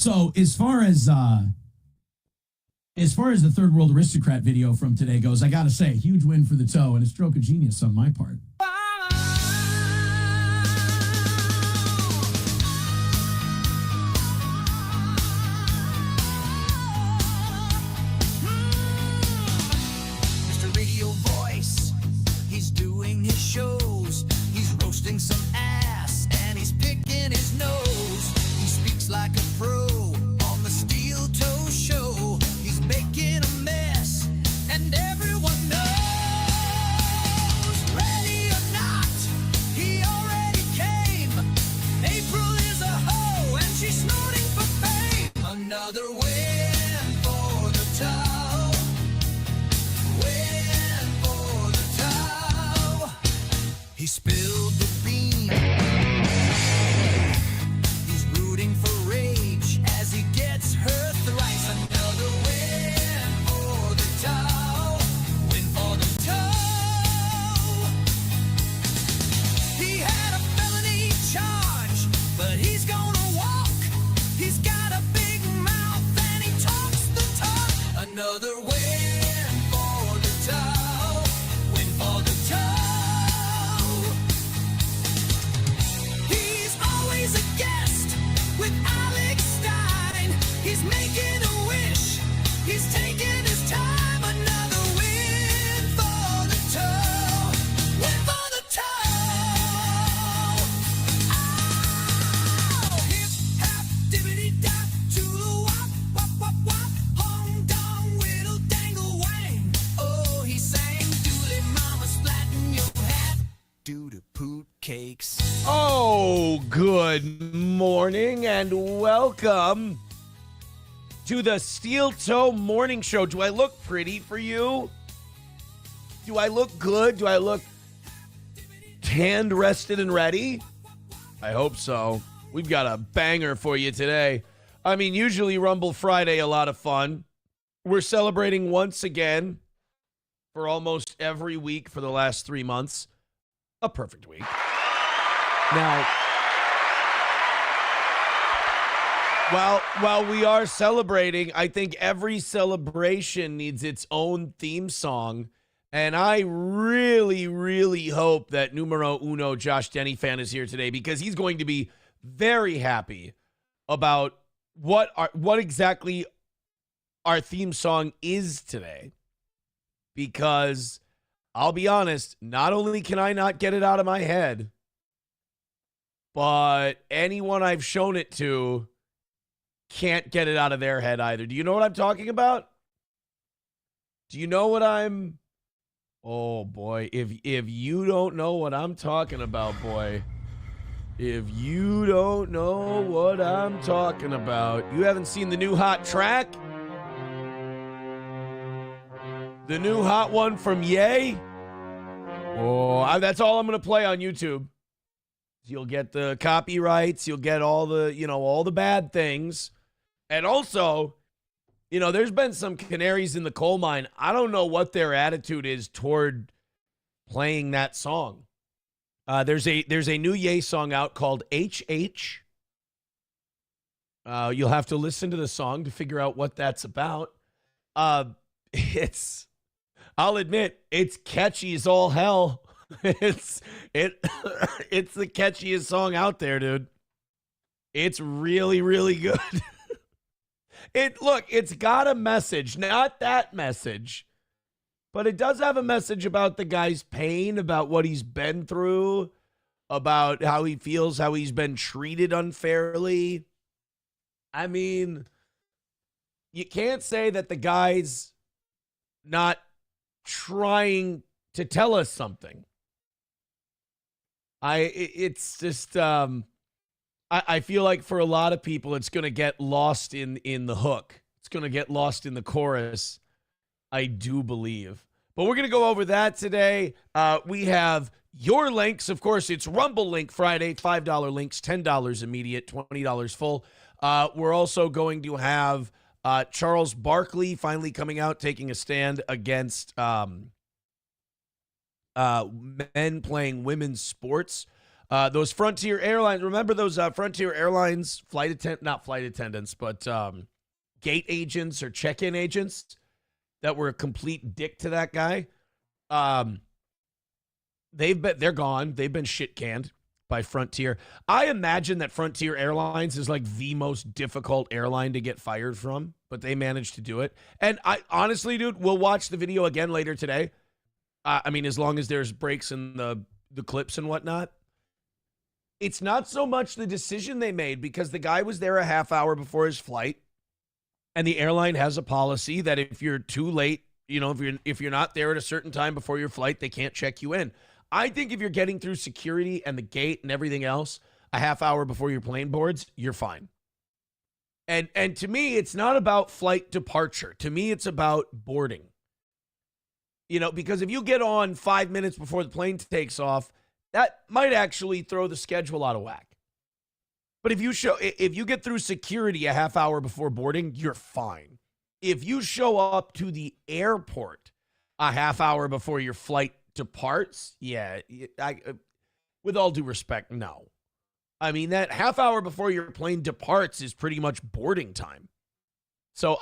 So as far as the third world aristocrat video from today goes, I got to say, huge win for the toe and a stroke of genius on my part. Mr. Radio Voice, he's doing his shows. He's roasting some ass and he's picking his nose. He speaks like a pro on the Steel Toe Show. He's making a mess and everyone knows. Ready or not, he already came. April is a hoe and she's snorting for fame. Another win for the toe. Win for the toe. He spilled the bean. He's rooting for rage as he gets her thrice. Another win for the toe. Win for the toe. He had a felony charge, but he's gonna walk. He's got a big mouth and he talks the talk. Another win for the toe. Win for the toe. He's always a guest with Alex Stein. He's making a wish. He's taking his time. Another win for the toe. Win for the toe. Oh, hip hop dibbity dop to the wop wop wop wop. Hong dong whittle dangle wang. Oh, he sang doodly mama splatting your hat. Doo to poot cakes. Oh, good morning and welcome to the Steel Toe Morning Show. Do I look pretty for you? Do I look good? Do I look tanned, rested, and ready? I hope so. We've got a banger for you today. I mean, usually Rumble Friday, a lot of fun. We're celebrating once again for almost every week for the last 3 months. A perfect week. Now, while we are celebrating, I think every celebration needs its own theme song. And I really, really hope that numero uno Josh Denny fan is here today because he's going to be very happy about what exactly our theme song is today. Because I'll be honest, not only can I not get it out of my head, but anyone I've shown it to can't get it out of their head either. Do you know what I'm talking about? Do you know what I'm... Oh, boy. If you don't know what I'm talking about, boy. If you don't know what I'm talking about. You haven't seen the new hot track? The new hot one from Ye? Oh, that's all I'm going to play on YouTube. You'll get the copyrights. You'll get all the bad things. And also, there's been some canaries in the coal mine. I don't know what their attitude is toward playing that song. There's a new Ye song out called HH. You'll have to listen to the song to figure out what that's about. I'll admit, it's catchy as all hell. It's the catchiest song out there, dude. It's really, really good. It's got a message, not that message, but it does have a message about the guy's pain, about what he's been through, about how he feels, how he's been treated unfairly. I mean, you can't say that the guy's not trying to tell us something. It's just, I feel like for a lot of people, it's going to get lost in the hook. It's going to get lost in the chorus, I do believe. But we're going to go over that today. We have your links. Of course, it's Rumble Link Friday, $5 links, $10 immediate, $20 full. We're also going to have Charles Barkley finally coming out, taking a stand against men playing women's sports. Those Frontier Airlines, remember those Frontier Airlines not flight attendants, but gate agents or check-in agents that were a complete dick to that guy? They're gone. They've been shit canned by Frontier. I imagine that Frontier Airlines is like the most difficult airline to get fired from, but they managed to do it. And I honestly, dude, we'll watch the video again later today. I mean, as long as there's breaks in the clips and whatnot. It's not so much the decision they made, because the guy was there a half hour before his flight, and the airline has a policy that if you're too late, if you're not there at a certain time before your flight, they can't check you in. I think if you're getting through security and the gate and everything else a half hour before your plane boards, you're fine. And to me, it's not about flight departure. To me, it's about boarding. Because if you get on 5 minutes before the plane takes off, that might actually throw the schedule out of whack. But if you get through security a half hour before boarding, you're fine. If you show up to the airport a half hour before your flight departs, with all due respect, no. I mean, that half hour before your plane departs is pretty much boarding time. So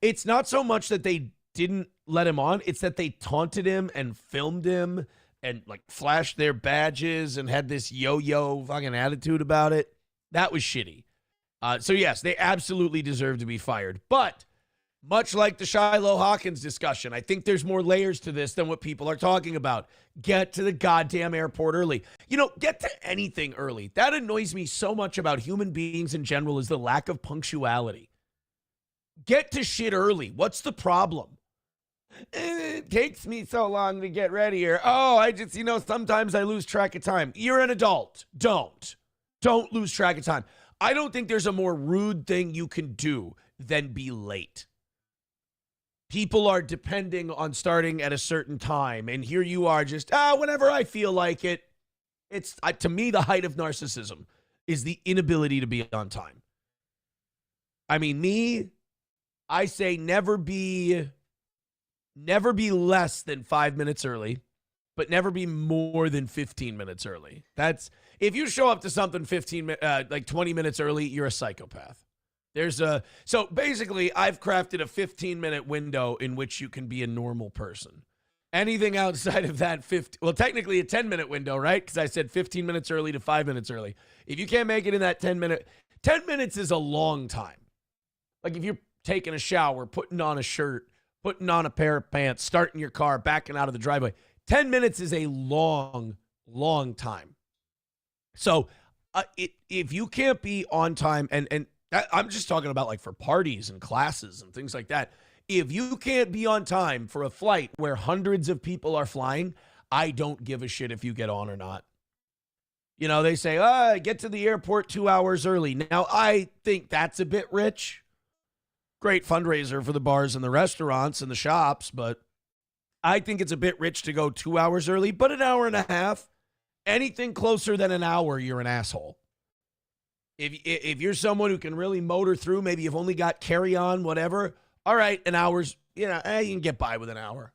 it's not so much that they didn't let him on, it's that they taunted him and filmed him and like flashed their badges and had this yo-yo fucking attitude about it. That was shitty. So yes, they absolutely deserve to be fired. But much like the Shiloh Hawkins discussion, I think there's more layers to this than what people are talking about. Get to the goddamn airport early. Get to anything early. That annoys me so much about human beings in general, is the lack of punctuality. Get to shit early. What's the problem? It takes me so long to get ready here. Oh, I just, sometimes I lose track of time. You're an adult. Don't lose track of time. I don't think there's a more rude thing you can do than be late. People are depending on starting at a certain time, and here you are just, whenever I feel like it. It's, to me, the height of narcissism is the inability to be on time. I mean, I say never be less than 5 minutes early, but never be more than 15 minutes early. That's, if you show up to something 20 minutes early, you're a psychopath. So basically, I've crafted a 15-minute window in which you can be a normal person. Anything outside of that technically a 10-minute window, right? Because I said 15 minutes early to 5 minutes early. If you can't make it in that 10 minutes is a long time. Like if you're taking a shower, putting on a shirt, putting on a pair of pants, starting your car, backing out of the driveway. 10 minutes is a long, long time. So if you can't be on time, and I'm just talking about like for parties and classes and things like that. If you can't be on time for a flight where hundreds of people are flying, I don't give a shit if you get on or not. They say, get to the airport 2 hours early. Now, I think that's a bit rich. Great fundraiser for the bars and the restaurants and the shops, but I think it's a bit rich to go 2 hours early, but an hour and a half, anything closer than an hour, you're an asshole. If you're someone who can really motor through, maybe you've only got carry-on, whatever, all right, an hour's, you can get by with an hour.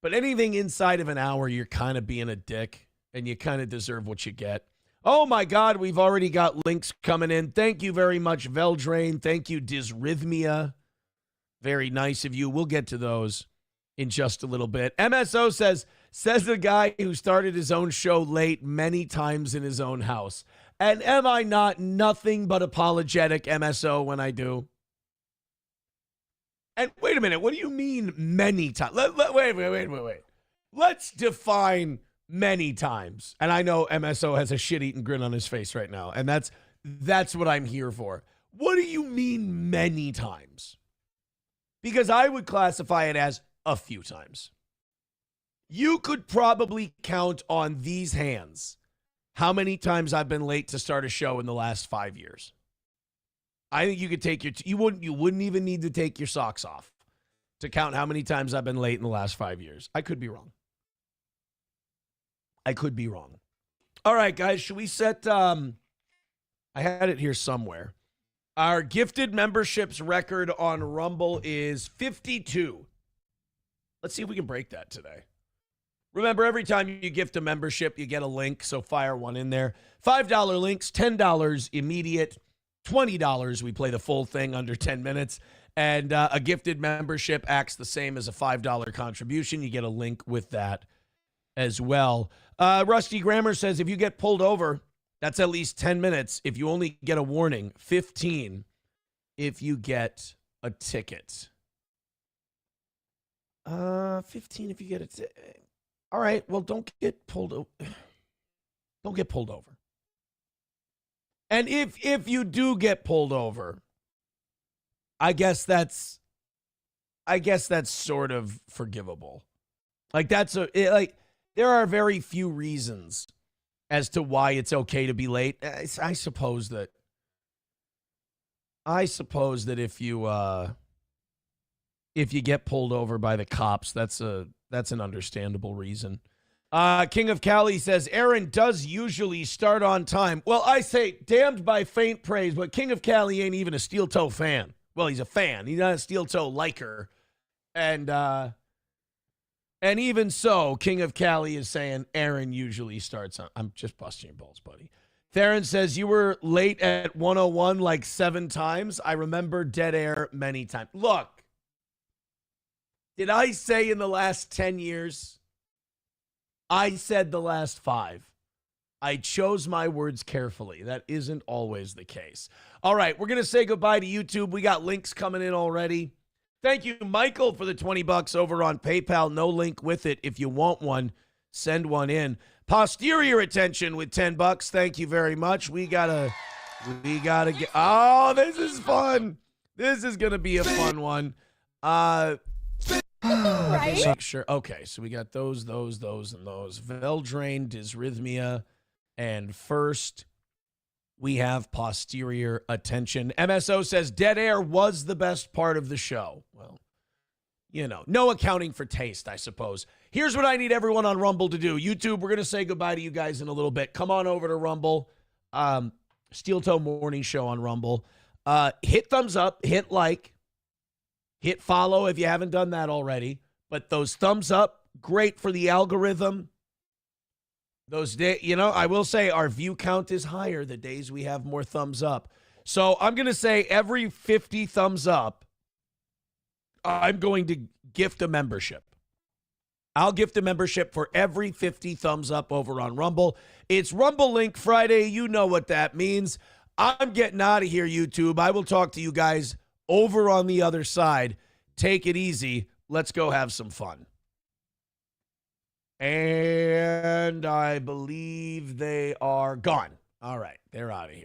But anything inside of an hour, you're kind of being a dick, and you kind of deserve what you get. Oh, my God, we've already got links coming in. Thank you very much, Veldrain. Thank you, Dysrhythmia. Very nice of you. We'll get to those in just a little bit. MSO says the guy who started his own show late many times in his own house. And am I not nothing but apologetic, MSO, when I do? And wait a minute, what do you mean many times? Wait. Let's define many times. And I know MSO has a shit-eating grin on his face right now, and that's what I'm here for. What do you mean many times? Because I would classify it as a few times. You could probably count on these hands how many times I've been late to start a show in the last 5 years. I think you could take you wouldn't even need to take your socks off to count how many times I've been late in the last 5 years. I could be wrong. All right, guys, should we set I had it here somewhere. Our gifted memberships record on Rumble is 52. Let's see if we can break that today. Remember, every time you gift a membership, you get a link, so fire one in there. $5 links, $10 immediate, $20 we play the full thing under 10 minutes. And a gifted membership acts the same as a $5 contribution. You get a link with that as well. Rusty Grammar says if you get pulled over, that's at least 10 minutes. If you only get a warning, 15 if you get a ticket. 15 if you get a ticket. All right, well, don't get pulled over. Don't get pulled over. And if you do get pulled over, I guess that's sort of forgivable. Like there are very few reasons as to why it's okay to be late. I suppose that if you get pulled over by the cops, that's an understandable reason. King of Cali says Aaron does usually start on time. Well, I say damned by faint praise, but King of Cali ain't even a steel toe fan. Well, he's a fan. He's not a steel toe liker. And even so, King of Cali is saying Aaron usually starts on. I'm just busting your balls, buddy. Theron says you were late at 101 like 7 times. I remember dead air many times. Look, did I say in the last 10 years? I said the last 5. I chose my words carefully. That isn't always the case. All right, we're going to say goodbye to YouTube. We got links coming in already. Thank you, Michael, for the $20 over on PayPal. No link with it. If you want one, send one in. Posterior attention with $10. Thank you very much. We gotta get. Oh, this is fun. This is gonna be a fun one. Right? Sure. Okay, so we got those, and those. Veldrain, dysrhythmia, and first we have posterior attention. MSO says dead air was the best part of the show. Well, you know, no accounting for taste, I suppose. Here's what I need everyone on Rumble to do. YouTube, we're going to say goodbye to you guys in a little bit. Come on over to Rumble. Steel Toe Morning Show on Rumble. Hit thumbs up, hit like, hit follow if you haven't done that already. But those thumbs up, great for the algorithm. I will say our view count is higher the days we have more thumbs up. So I'm going to say every 50 thumbs up, I'm going to gift a membership. I'll gift a membership for every 50 thumbs up over on Rumble. It's Rumble Link Friday. You know what that means. I'm getting out of here, YouTube. I will talk to you guys over on the other side. Take it easy. Let's go have some fun. And I believe they are gone. All right, they're out of here.